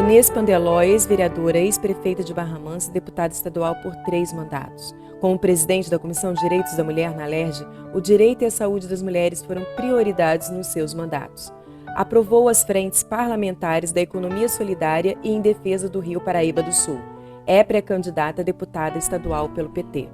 Inês Pandeló, ex-vereadora, ex-prefeita de Barra Mansa e deputada estadual por 3 mandatos. Como presidente da Comissão de Direitos da Mulher na Alerj, o direito e a saúde das mulheres foram prioridades nos seus mandatos. Aprovou as frentes parlamentares da economia solidária e em defesa do Rio Paraíba do Sul. É pré-candidata a deputada estadual pelo PT.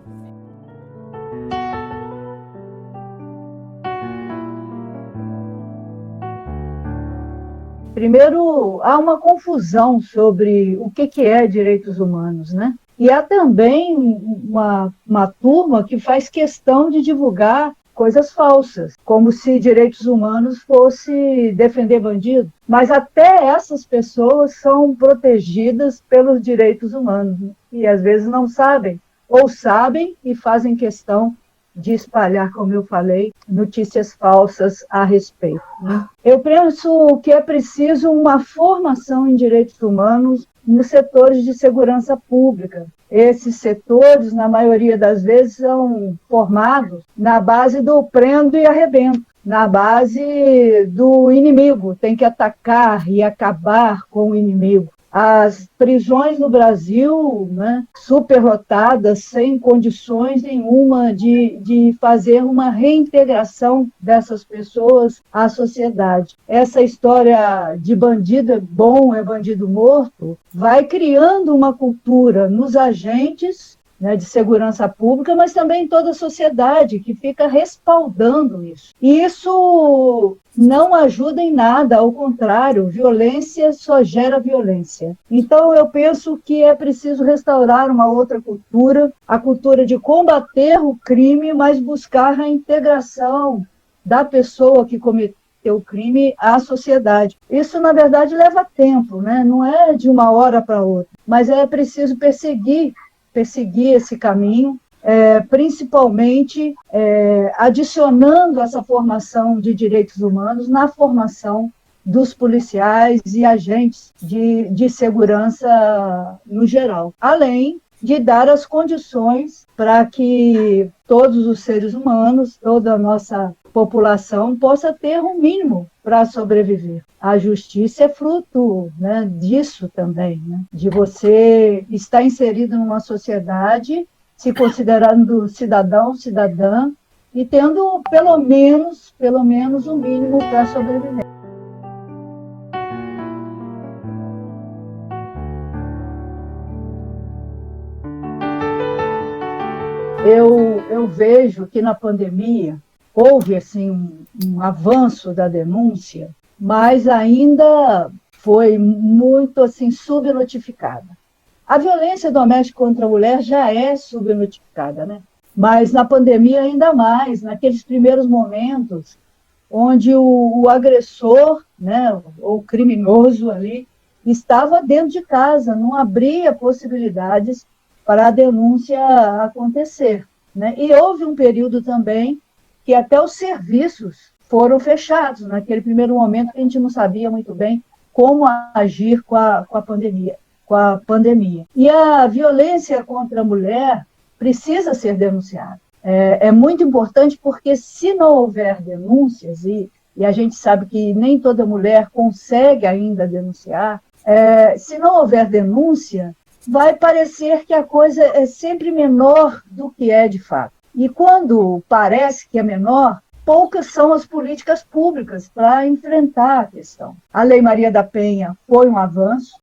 Primeiro, há uma confusão sobre o que é direitos humanos, né? E há também uma turma que faz questão de divulgar coisas falsas, como se direitos humanos fosse defender bandido. Mas até essas pessoas são protegidas pelos direitos humanos, né? E às vezes não sabem, ou sabem e fazem questão de espalhar, como eu falei, notícias falsas a respeito, né? Eu penso que é preciso uma formação em direitos humanos nos setores de segurança pública. Esses setores, na maioria das vezes, são formados na base do prendo e arrebento, na base do inimigo. Tem que atacar e acabar com o inimigo. As prisões no Brasil, né, superlotadas, sem condições nenhuma de fazer uma reintegração dessas pessoas à sociedade. Essa história de bandido é bom, é bandido morto, vai criando uma cultura nos agentes, né, de segurança pública, mas também em toda a sociedade, que fica respaldando isso. E isso não ajuda em nada, ao contrário, violência só gera violência. Então, eu penso que é preciso restaurar uma outra cultura, a cultura de combater o crime, mas buscar a integração da pessoa que cometeu o crime à sociedade. Isso, na verdade, leva tempo, né? Não é de uma hora para outra, mas é preciso perseguir esse caminho, principalmente adicionando essa formação de direitos humanos na formação dos policiais e agentes de segurança no geral, além de dar as condições para que todos os seres humanos, toda a nossa população possa ter um mínimo para sobreviver. A justiça é fruto, né, disso também, né, de você estar inserido numa sociedade, se considerando cidadão, cidadã, e tendo pelo menos um mínimo para sobreviver. Eu vejo que na pandemia houve assim, um avanço da denúncia, mas ainda foi muito assim, subnotificada. A violência doméstica contra a mulher já é subnotificada, né? Mas na pandemia ainda mais, naqueles primeiros momentos, onde o agressor, né, ou criminoso ali, estava dentro de casa, não abria possibilidades para a denúncia acontecer, né? E houve um período também que até os serviços foram fechados, naquele primeiro momento que a gente não sabia muito bem como agir com a pandemia. E a violência contra a mulher precisa ser denunciada. É muito importante porque se não houver denúncias, e a gente sabe que nem toda mulher consegue ainda denunciar, se não houver denúncia, vai parecer que a coisa é sempre menor do que é de fato. E quando parece que é menor, poucas são as políticas públicas para enfrentar a questão. A Lei Maria da Penha foi um avanço,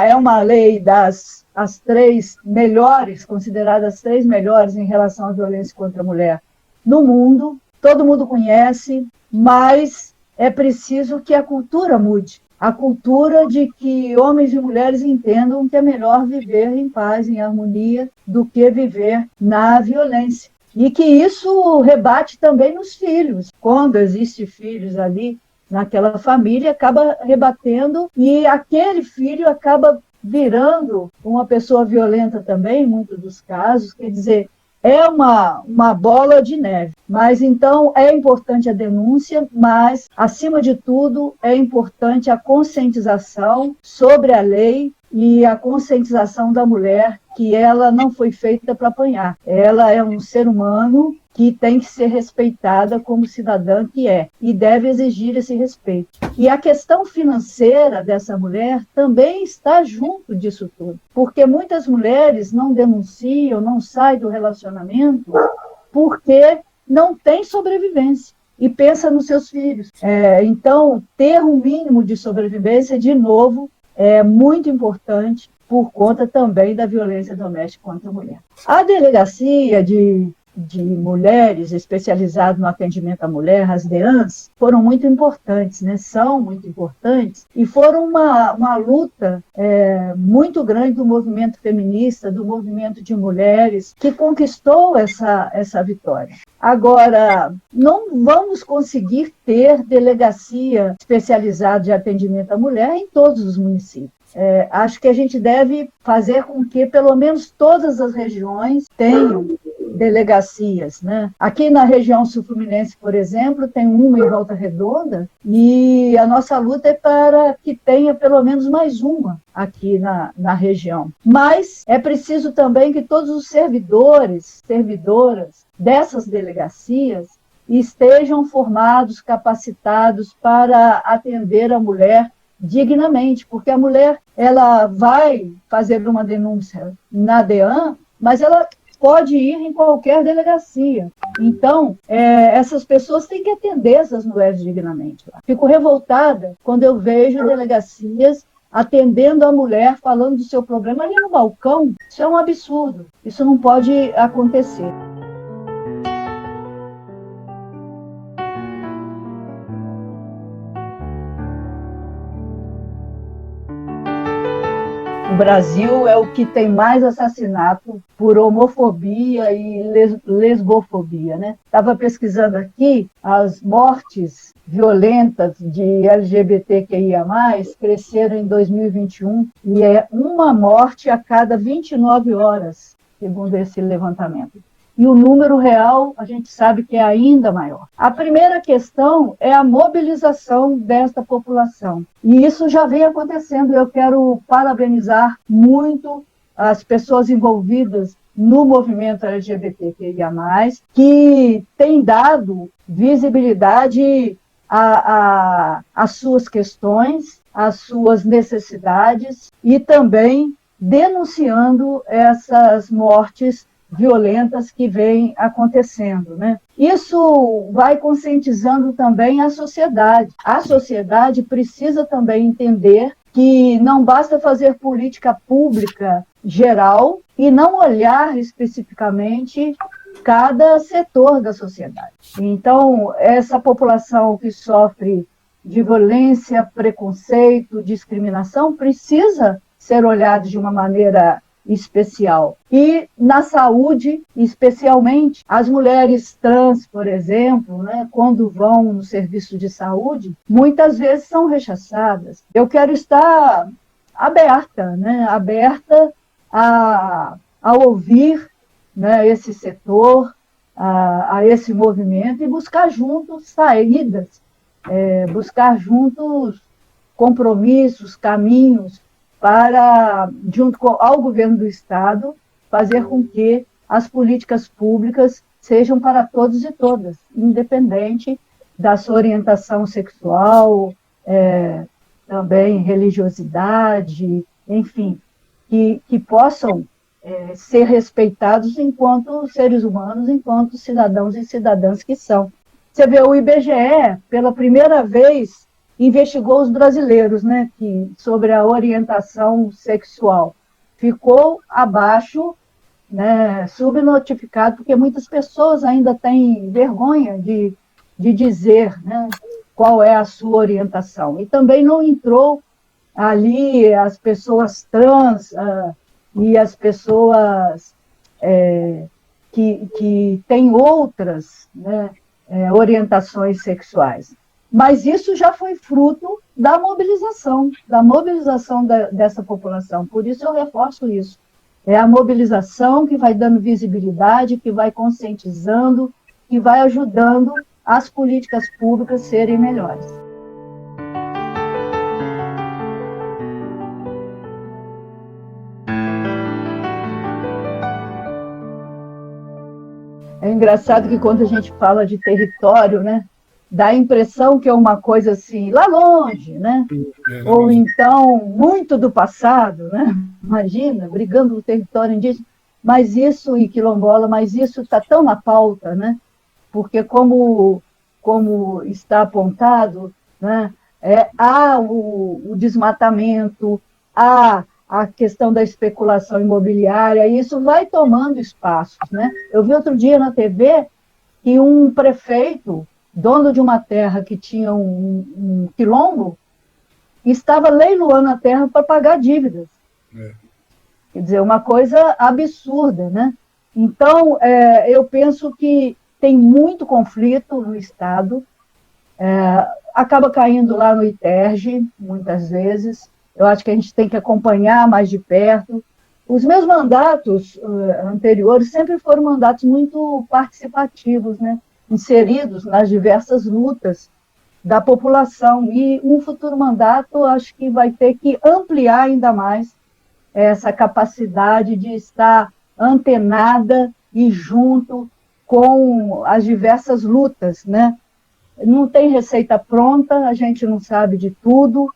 é uma lei das as 3 melhores, consideradas as 3 melhores em relação à violência contra a mulher no mundo. Todo mundo conhece, mas é preciso que a cultura mude. A cultura de que homens e mulheres entendam que é melhor viver em paz, em harmonia, do que viver na violência. E que isso rebate também nos filhos. Quando existem filhos ali, naquela família, acaba rebatendo e aquele filho acaba virando uma pessoa violenta também, em muitos dos casos. Quer dizer, é uma bola de neve. Mas, então, é importante a denúncia, mas, acima de tudo, é importante a conscientização sobre a lei e a conscientização da mulher, que ela não foi feita para apanhar. Ela é um ser humano que tem que ser respeitada como cidadã que é, e deve exigir esse respeito. E a questão financeira dessa mulher também está junto disso tudo, porque muitas mulheres não denunciam, não saem do relacionamento porque não tem sobrevivência e pensa nos seus filhos. Então, ter um mínimo de sobrevivência, de novo, é muito importante por conta também da violência doméstica contra a mulher. A delegacia de mulheres especializadas no atendimento à mulher, as DEANs, foram muito importantes, né? São muito importantes, e foram uma luta muito grande do movimento feminista, do movimento de mulheres, que conquistou essa vitória. Agora, não vamos conseguir ter delegacia especializada de atendimento à mulher em todos os municípios. Acho que a gente deve fazer com que pelo menos todas as regiões tenham delegacias, né? Aqui na região sul-fluminense, por exemplo, tem uma em Volta Redonda, e a nossa luta é para que tenha pelo menos mais uma aqui na região. Mas é preciso também que todos os servidores, servidoras dessas delegacias estejam formados, capacitados para atender a mulher dignamente, porque a mulher, ela vai fazer uma denúncia na DEAN, mas ela pode ir em qualquer delegacia. Então, essas pessoas têm que atender essas mulheres dignamente. Fico revoltada quando eu vejo delegacias atendendo a mulher, falando do seu problema ali no balcão. Isso é um absurdo. Isso não pode acontecer. O Brasil é o que tem mais assassinato por homofobia e lesbofobia, né? Estava pesquisando aqui, as mortes violentas de LGBTQIA+, cresceram em 2021 e é uma morte a cada 29 horas, segundo esse levantamento. E o número real, a gente sabe que é ainda maior. A primeira questão é a mobilização desta população. E isso já vem acontecendo. Eu quero parabenizar muito as pessoas envolvidas no movimento LGBTQIA+, que têm dado visibilidade às suas questões, às suas necessidades, e também denunciando essas mortes violentas que vêm acontecendo, né? Isso vai conscientizando também a sociedade. A sociedade precisa também entender que não basta fazer política pública geral e não olhar especificamente cada setor da sociedade. Então, essa população que sofre de violência, preconceito, discriminação, precisa ser olhada de uma maneira especial. E na saúde, especialmente, as mulheres trans, por exemplo, né, quando vão no serviço de saúde, muitas vezes são rechaçadas. Eu quero estar aberta, né, aberta a ouvir, né, esse setor, a esse movimento, e buscar juntos saídas, buscar juntos compromissos, caminhos, para, junto ao governo do Estado, fazer com que as políticas públicas sejam para todos e todas, independente da sua orientação sexual, também religiosidade, enfim, que possam ser respeitados enquanto seres humanos, enquanto cidadãos e cidadãs que são. Você vê, o IBGE, pela primeira vez, investigou os brasileiros, né, sobre a orientação sexual. Ficou abaixo, né, subnotificado, porque muitas pessoas ainda têm vergonha de dizer, né, qual é a sua orientação. E também não entrou ali as pessoas trans e as pessoas que têm outras, né, orientações sexuais. Mas isso já foi fruto da mobilização dessa população. Por isso eu reforço isso. É a mobilização que vai dando visibilidade, que vai conscientizando, que vai ajudando as políticas públicas a serem melhores. É engraçado que quando a gente fala de território, né, dá a impressão que é uma coisa assim, lá longe, né? Ou então muito do passado, né? Imagina, brigando no território indígena, mas isso, e quilombola, mas isso está tão na pauta, né? Porque como está apontado, né? Há o desmatamento, há a questão da especulação imobiliária, e isso vai tomando espaços, né? Eu vi outro dia na TV que um prefeito, dono de uma terra que tinha um quilombo, estava leiloando a terra para pagar dívidas. Quer dizer, uma coisa absurda, né? Então, eu penso que tem muito conflito no Estado, acaba caindo lá no ITERJ, muitas vezes. Eu acho que a gente tem que acompanhar mais de perto. Os meus mandatos anteriores sempre foram mandatos muito participativos, né? Inseridos nas diversas lutas da população. E um futuro mandato, acho que vai ter que ampliar ainda mais essa capacidade de estar antenada e junto com as diversas lutas, né? Não tem receita pronta, a gente não sabe de tudo.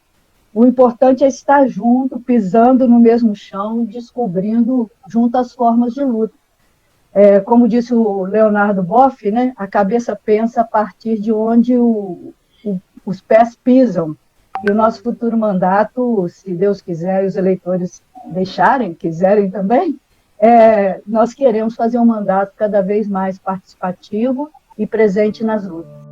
O importante é estar junto, pisando no mesmo chão, descobrindo junto as formas de luta. Como disse o Leonardo Boff, né, a cabeça pensa a partir de onde os pés pisam. E o nosso futuro mandato, se Deus quiser e os eleitores quiserem também, nós queremos fazer um mandato cada vez mais participativo e presente nas lutas.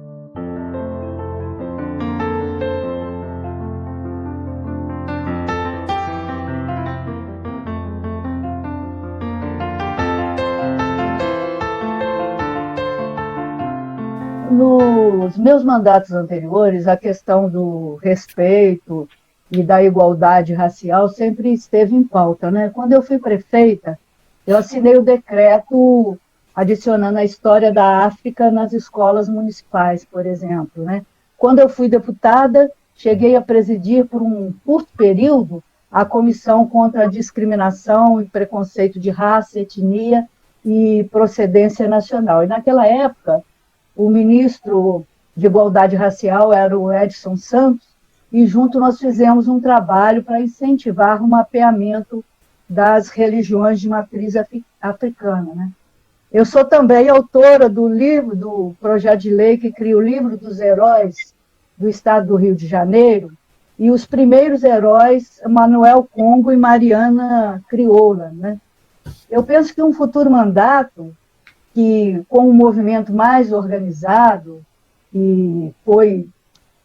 Nos meus mandatos anteriores, a questão do respeito e da igualdade racial sempre esteve em pauta, né? Quando eu fui prefeita, eu assinei o decreto adicionando a história da África nas escolas municipais, por exemplo, né? Quando eu fui deputada, cheguei a presidir por um curto período a Comissão contra a Discriminação e Preconceito de Raça, Etnia e Procedência Nacional. E naquela época, o ministro de Igualdade Racial era o Edson Santos, e junto nós fizemos um trabalho para incentivar o mapeamento das religiões de matriz africana, né? Eu sou também autora do projeto de lei que cria o livro dos heróis do estado do Rio de Janeiro, e os primeiros heróis, Manuel Congo e Mariana Crioula, né? Eu penso que um futuro mandato, que com um movimento mais organizado, e foi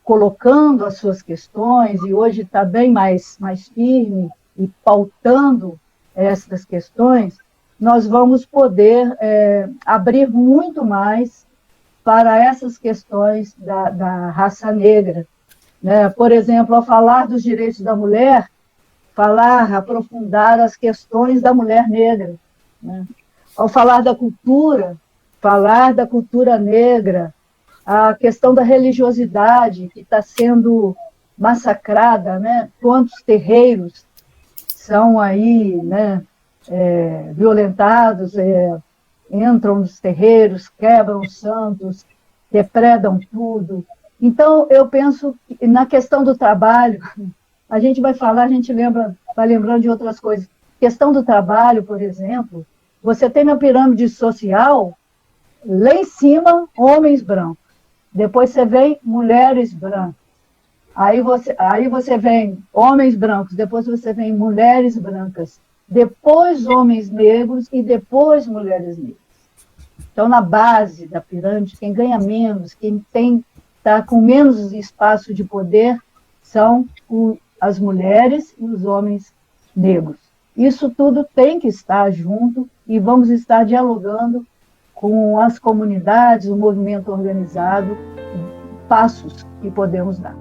colocando as suas questões, e hoje está bem mais firme e pautando essas questões, nós vamos poder abrir muito mais para essas questões da raça negra, né? Por exemplo, ao falar dos direitos da mulher, aprofundar as questões da mulher negra, né? Ao falar da cultura negra, a questão da religiosidade que está sendo massacrada, né? Quantos terreiros são aí, né, violentados, entram nos terreiros, quebram os santos, depredam tudo. Então, eu penso que na questão do trabalho, a gente vai falar, a gente vai lembrando de outras coisas. Questão do trabalho, por exemplo, você tem na pirâmide social, lá em cima, homens brancos. Depois você vem mulheres brancas. Aí você vem homens brancos, depois você vem mulheres brancas, depois homens negros e depois mulheres negras. Então, na base da pirâmide, quem ganha menos, quem está com menos espaço de poder, são as mulheres e os homens negros. Isso tudo tem que estar junto e vamos estar dialogando com as comunidades, o movimento organizado, passos que podemos dar.